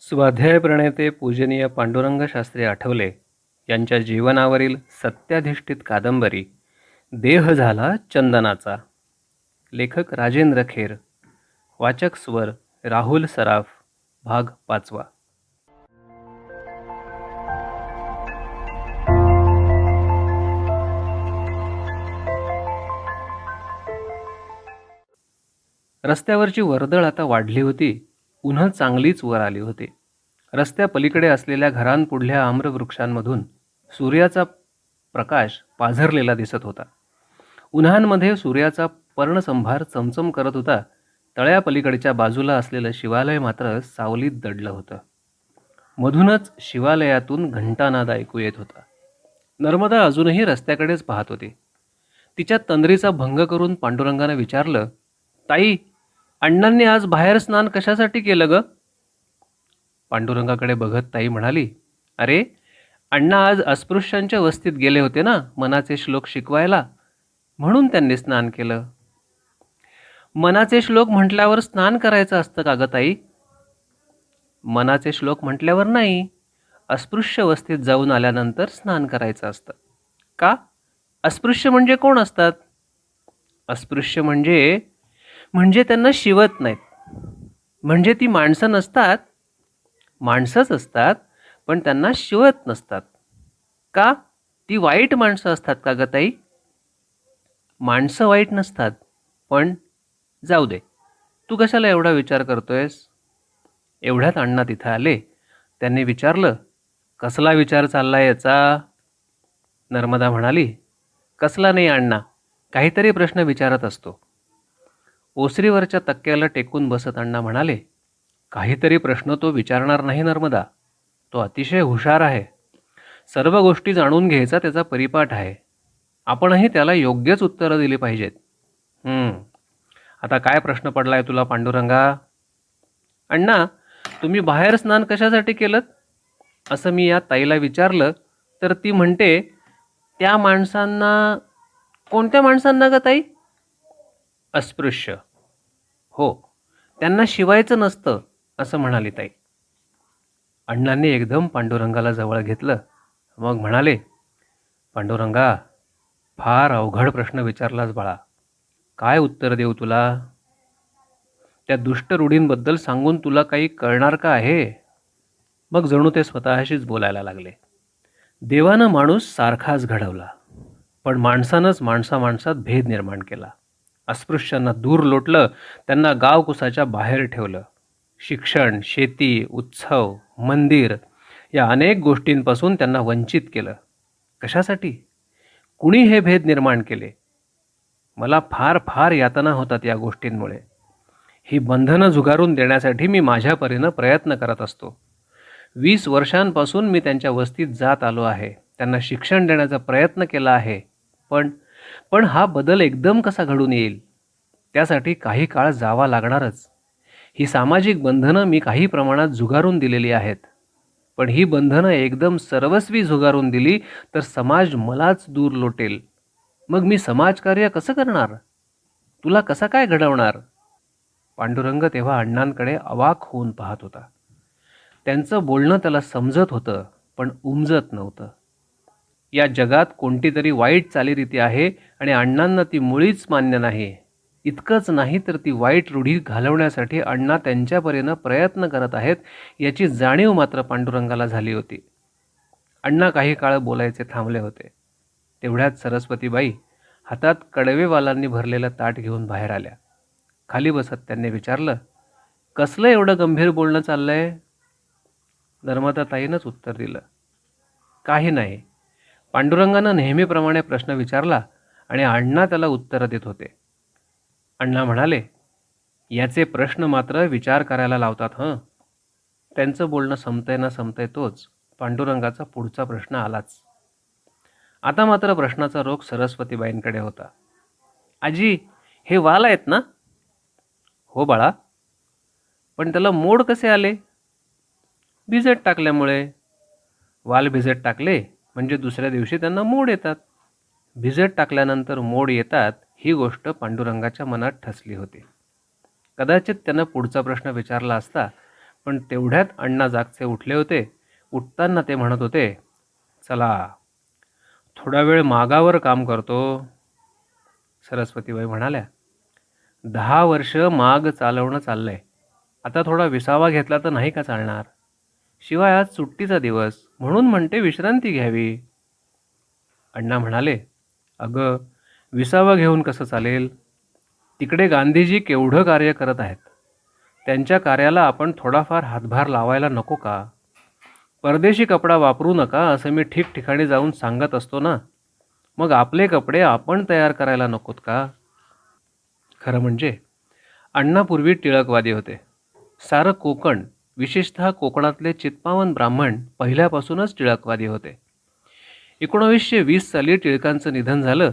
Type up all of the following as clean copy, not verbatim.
स्वाध्याय प्रणेते पूजनीय पांडुरंग शास्त्री आठवले यांच्या जीवनावरील सत्याधिष्ठित कादंबरी देह झाला चंदनाचा. लेखक राजेंद्र खेर. वाचक स्वर राहुल सराफ. भाग 5. रस्त्यावरची वर्दळ आता वाढली होती. उन्ह चांगलीच वर आली होती. रस्त्या पलीकडे असलेल्या घरांपुढल्या आम्रवृक्षांमधून सूर्याचा प्रकाश पाझरलेला दिसत होता. उन्हांमध्ये सूर्याचा पर्णसंभार चमचम करत होता. तळ्यापलीकडच्या बाजूला असलेलं शिवालय मात्र सावलीत दडलं होतं. मधूनच शिवालयातून घंटानाद ऐकू येत होता. नर्मदा अजूनही रस्त्याकडेच पाहत होती. तिच्या तंद्रीचा भंग करून पांडुरंगानं विचारलं, ताई, अण्णांनी आज बाहेर स्नान कशासाठी केलं ग? पांडुरंगाकडे बघत ताई म्हणाली, अरे, अण्णा आज अस्पृश्यांच्या वस्तीत गेले होते ना मनाचे श्लोक शिकवायला, म्हणून त्यांनी स्नान केलं. मनाचे श्लोक म्हटल्यावर स्नान करायचं असतं का ग ताई? मनाचे श्लोक म्हटल्यावर नाही, अस्पृश्य वस्तीत जाऊन आल्यानंतर स्नान करायचं असतं. का? अस्पृश्य म्हणजे कोण असतात? अस्पृश्य म्हणजे त्यांना शिवत नाहीत. म्हणजे ती माणसं नसतात. माणसंच असतात, पण त्यांना शिवत नसतात. का? ती वाईट माणसं असतात का ग ताई? माणसं वाईट नसतात, पण जाऊ दे, तू कशाला एवढा विचार करतोयस? एवढ्यात अण्णा तिथं आले. त्यांनी विचारलं, कसला विचार चाललाय याचा? नर्मदा म्हणाली, कसला नाही अण्णा, काहीतरी प्रश्न विचारत असतो. ओसरीवरच्या तक्क्याला टेकून बसत अण्णा म्हणाले, काहीतरी प्रश्न तो विचारणार नाही नर्मदा. तो अतिशय हुशार आहे. सर्व गोष्टी जाणून घ्यायचा त्याचा परिपाठ आहे. आपणही त्याला योग्यच उत्तरं दिली पाहिजेत. आता काय प्रश्न पडलाय तुला पांडुरंगा? अण्णा, तुम्ही बाहेर स्नान कशासाठी केलं असं मी या ताईला विचारलं, तर ती म्हणते, त्या माणसांना. कोणत्या माणसांना ग ताई? अस्पृश्य. हो, त्यांना शिवायचं नसतं असं म्हणाली ताई. अण्णांनी एकदम पांडुरंगाला जवळ घेतलं. मग म्हणाले, पांडुरंगा, फार अवघड प्रश्न विचारलास बाळा. काय उत्तर देऊ तुला? त्या दुष्ट रूढींबद्दल सांगून तुला काही कळणार का आहे? मग जणू ते स्वतःशीच बोलायला लागले. देवानं माणूस सारखाच घडवला, पण माणसानंच माणसात भेद निर्माण केला. अस्पृश्यांना दूर लोटलं, त्यांना गावकुसाच्या बाहेर ठेवलं. शिक्षण, शेती, उत्सव, मंदिर या अनेक गोष्टींपासून त्यांना वंचित केलं. कशासाठी? कुणी हे भेद निर्माण केले? मला फार फार यातना होतात या गोष्टींमुळे. ही बंधनं झुगारून देण्यासाठी मी माझ्या परीनं प्रयत्न करत असतो. 20 वर्षांपासून मी त्यांच्या वस्तीत जात आलो आहे. त्यांना शिक्षण देण्याचा प्रयत्न केला आहे. पण हा बदल एकदम कसा घडून येईल? त्यासाठी काही काळ जावा लागणारच. ही सामाजिक बंधनं मी काही प्रमाणात झुगारून दिलेली आहेत. पण ही बंधनं एकदम सर्वस्वी झुगारून दिली तर समाज मलाच दूर लोटेल. मग मी समाजकार्य कसं करणार? तुला कसा काय घडवणार? पांडुरंग तेव्हा अण्णांकडे अवाक होऊन पाहत होता. त्यांचं बोलणं त्याला समजत होतं, पण उमजत नव्हतं. या जगात कोणती तरी वाईट चालीरीती आहे आणि अण्णांना ती मुळीच मान्य नाही. इतकंच नाही तर ती वाईट रूढी घालवण्यासाठी अण्णा त्यांच्या परीनं प्रयत्न करत आहेत याची जाणीव मात्र पांडुरंगाला झाली होती. अण्णा काही काळ बोलायचे थांबले होते. तेवढ्यात सरस्वतीबाई हातात कडवेवालांनी भरलेलं ताट घेऊन बाहेर आल्या. खाली बसत त्यांनी विचारलं, कसलं एवढं गंभीर बोलणं चाललंय? नर्मदाताईनंच उत्तर दिलं, काही नाही. पांडुरंगानं नेहमीप्रमाणे प्रश्न विचारला आणि अण्णा त्याला उत्तरं देत होते. अण्णा म्हणाले, याचे प्रश्न मात्र विचार करायला लावतात हं. त्यांचं बोलणं संपतंय ना संपतंय तोच पांडुरंगाचा पुढचा प्रश्न आलाच. आता मात्र प्रश्नाचा रोख सरस्वतीबाईंकडे होता. आजी, हे वाल आहेत ना? हो बाळा. पण त्याला मोड कसे आले? भिजत टाकल्यामुळे. वाल भिजत टाकले म्हणजे दुसऱ्या दिवशी त्यांना मोड येतात. भिजत टाकल्यानंतर मोड येतात ही गोष्ट पांडुरंगाच्या मनात ठसली होती. कदाचित त्यानं पुढचा प्रश्न विचारला असता, पण तेवढ्यात अण्णा जागचे उठले होते. उठताना ते म्हणत होते, चला थोडा वेळ मागावर काम करतो. सरस्वतीबाई म्हणाल्या, 10 वर्ष माग चालवणं चाललंय. आता थोडा विसावा घेतला तर नाही का चालणार? शिवाय आज सुट्टीचा दिवस, म्हणून म्हणते विश्रांती घ्यावी. अण्णा म्हणाले, अगं विसावा घेऊन कसं चालेल? तिकडे गांधीजी केवढं कार्य करत आहेत. त्यांच्या कार्याला आपण थोडाफार हातभार लावायला नको का? परदेशी कपडा वापरू नका असं मी ठिकठिकाणी जाऊन सांगत असतो ना. मग आपले कपडे आपण तयार करायला नकोत का? खरं म्हणजे अण्णा पूर्वी टिळकवादी होते. सारं कोकण, विशेषतः कोकणातले चित्पावन ब्राह्मण पहिल्यापासूनच टिळकवादी होते. 1920 साली टिळकांचं निधन झालं.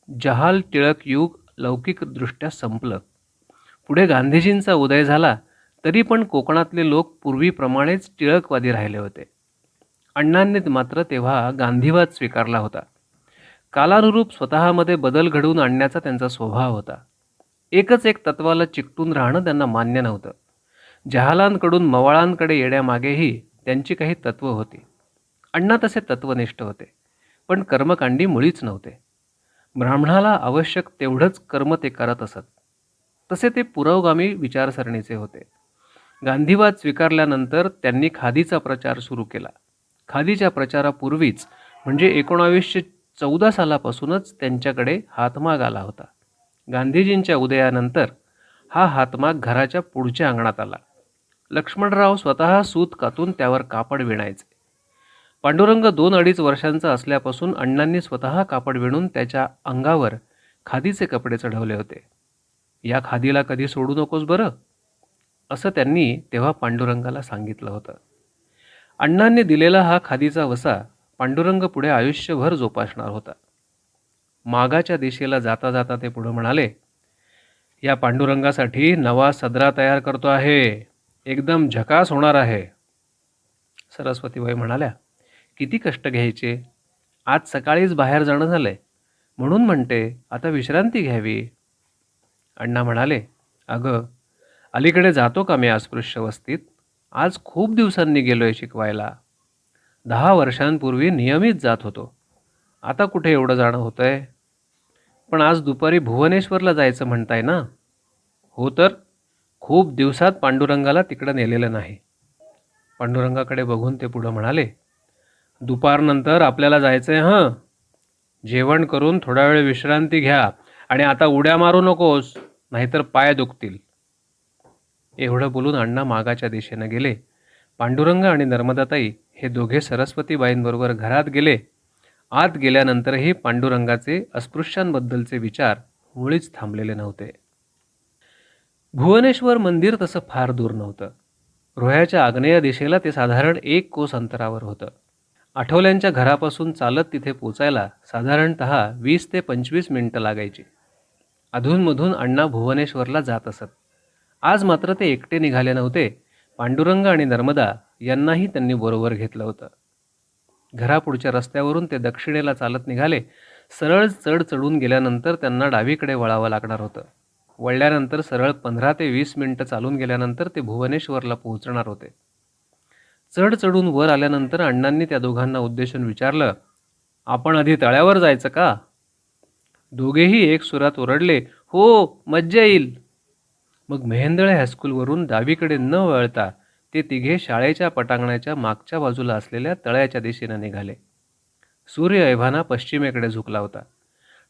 जहाल टिळक युग लौकिकदृष्ट्या संपलं. पुढे गांधीजींचा उदय झाला, तरी पण कोकणातले लोक पूर्वीप्रमाणेच टिळकवादी राहिले होते. अण्णांनी मात्र तेव्हा गांधीवाद स्वीकारला होता. कालानुरूप स्वतःमध्ये बदल घडवून आणण्याचा त्यांचा स्वभाव होता. एकच एक तत्वाला चिकटून राहणं त्यांना मान्य नव्हतं. जहालांकडून मवाळांकडे येण्यामागेही त्यांची काही तत्त्व होती. अण्णा तसे तत्वनिष्ठ होते, पण कर्मकांडी मुळीच नव्हते. ब्राह्मणाला आवश्यक तेवढंच कर्म ते करत असत. तसे ते पुरोगामी विचारसरणीचे होते. गांधीवाद स्वीकारल्यानंतर त्यांनी खादीचा प्रचार सुरू केला. खादीच्या प्रचारापूर्वीच म्हणजे 1914 सालापासूनच त्यांच्याकडे हातमाग आला होता. गांधीजींच्या उदयानंतर हा हातमाग घराच्या पुढच्या अंगणात आला. लक्ष्मणराव स्वतः सूत कातून त्यावर कापड विणायचे. पांडुरंग 2-2.5 वर्षांचा असल्यापासून अण्णांनी स्वतः कापड विणून त्याच्या अंगावर खादीचे कपडे चढवले होते. या खादीला कधी सोडू नकोस बरं, असं त्यांनी तेव्हा पांडुरंगाला सांगितलं होतं. अण्णांनी दिलेला हा खादीचा वसा पांडुरंग पुढे आयुष्यभर जोपासणार होता. मागाच्या दिशेला जाता जाता ते पुढे म्हणाले, या पांडुरंगासाठी नवा सदरा तयार करतो आहे. एकदम झकास होणार आहे. सरस्वतीबाई म्हणाल्या, किती कष्ट घ्यायचे? आज सकाळीच बाहेर जाणं झालंय, म्हणून म्हणते आता विश्रांती घ्यावी. अण्णा म्हणाले, अगं अलीकडे जातो का मी अस्पृश्य वस्तीत? आज खूप दिवसांनी गेलोय शिकवायला. 10 वर्षांपूर्वी नियमित जात होतो. आता कुठे एवढं जाणं होतंय? पण आज दुपारी भुवनेश्वरला जायचं म्हणताय ना? हो तर, खूप दिवसात पांडुरंगाला तिकडं नेलेलं नाही. पांडुरंगाकडे बघून ते पुढं म्हणाले, दुपारनंतर आपल्याला जायचंय हं. जेवण करून थोडा वेळ विश्रांती घ्या आणि आता उड्या मारू नकोस, नाहीतर पाय दुखतील. एवढं बोलून अण्णा मागाच्या दिशेनं गेले. पांडुरंग आणि नर्मदाताई हे दोघे सरस्वतीबाईंबरोबर घरात गेले. आत गेल्यानंतरही पांडुरंगाचे अस्पृश्यांबद्दलचे विचार मुळीच थांबलेले नव्हते. भुवनेश्वर मंदिर तसं फार दूर नव्हतं. रोह्याच्या आग्नेय दिशेला ते साधारण 1 कोस अंतरावर होतं. आठवल्यांच्या घरापासून चालत तिथे पोचायला साधारणतः 20 ते 25 मिनिटं लागायची. अधूनमधून अण्णा भुवनेश्वरला जात असत. आज मात्र ते एकटे निघाले नव्हते. पांडुरंग आणि नर्मदा यांनाही त्यांनी बरोबर घेतलं होतं. घरापुढच्या रस्त्यावरून ते दक्षिणेला चालत निघाले. सरळ चढ चढून गेल्यानंतर त्यांना डावीकडे वळावं लागणार होतं. वळल्यानंतर सरळ 15 ते 20 मिनिटं चालून गेल्यानंतर ते भुवनेश्वरला पोहोचणार होते. चढ चढून वर आल्यानंतर अण्णांनी त्या दोघांना उद्देशून विचारलं, आपण आधी तळ्यावर जायचं का? दोघेही एक सुरात ओरडले, हो, मज्जा येईल. मग मेहेंदळे हायस्कूलवरून डावीकडे न वळता ते तिघे शाळेच्या पटांगणाच्या मागच्या बाजूला असलेल्या तळ्याच्या दिशेने निघाले. सूर्य ऐव्हाना पश्चिमेकडे झुकला होता.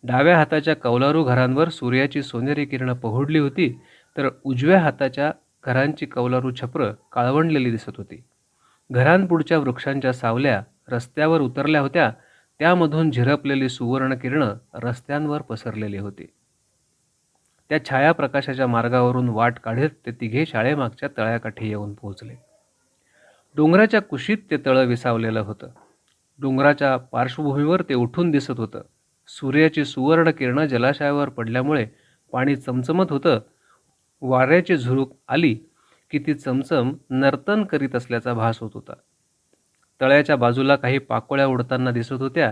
डाव्या हाताच्या कौलारू घरांवर सूर्याची सोनेरी किरणं पहुडली होती, तर उजव्या हाताच्या घरांची कौलारू छप्रं काळवंडलेली दिसत होती. घरांपुढच्या वृक्षांच्या सावल्या रस्त्यावर उतरल्या होत्या. त्यामधून झिरपलेली सुवर्ण किरणं रस्त्यांवर पसरलेली होती. त्या छायाप्रकाशाच्या मार्गावरून वाट काढत ते तिघे शाळेमागच्या तळ्याकाठी येऊन पोहोचले. डोंगराच्या कुशीत ते तळं विसावलेलं होतं. डोंगराच्या पार्श्वभूमीवर ते उठून दिसत होतं. सूर्याची सुवर्ण किरणं जलाशयावर पडल्यामुळे पाणी चमचमत होतं. वाऱ्याची झुळूक आली की ती चमचम नर्तन करीत असल्याचा भास होत होता. तळ्याच्या बाजूला काही पाकोळ्या उडताना दिसत होत्या.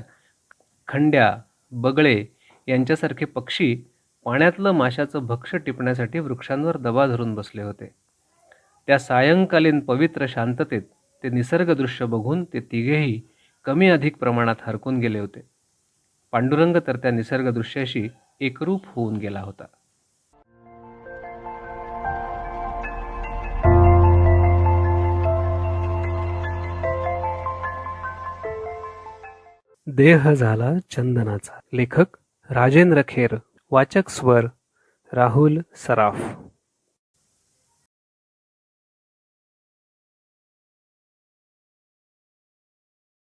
खंड्या, बगळे यांच्यासारखे पक्षी पाण्यातलं माशाचं भक्ष्य टिपण्यासाठी वृक्षांवर दबा धरून बसले होते. त्या सायंकालीन पवित्र शांततेत ते निसर्गदृश्य बघून ते तिघेही कमी अधिक प्रमाणात हरकून गेले होते. पांडुरंग तर त्या निसर्गदृश्याशी एकरूप होऊन गेला होता. देह झाला चंदनाचा. लेखक राजेंद्र खेर. वाचक स्वर राहुल सराफ.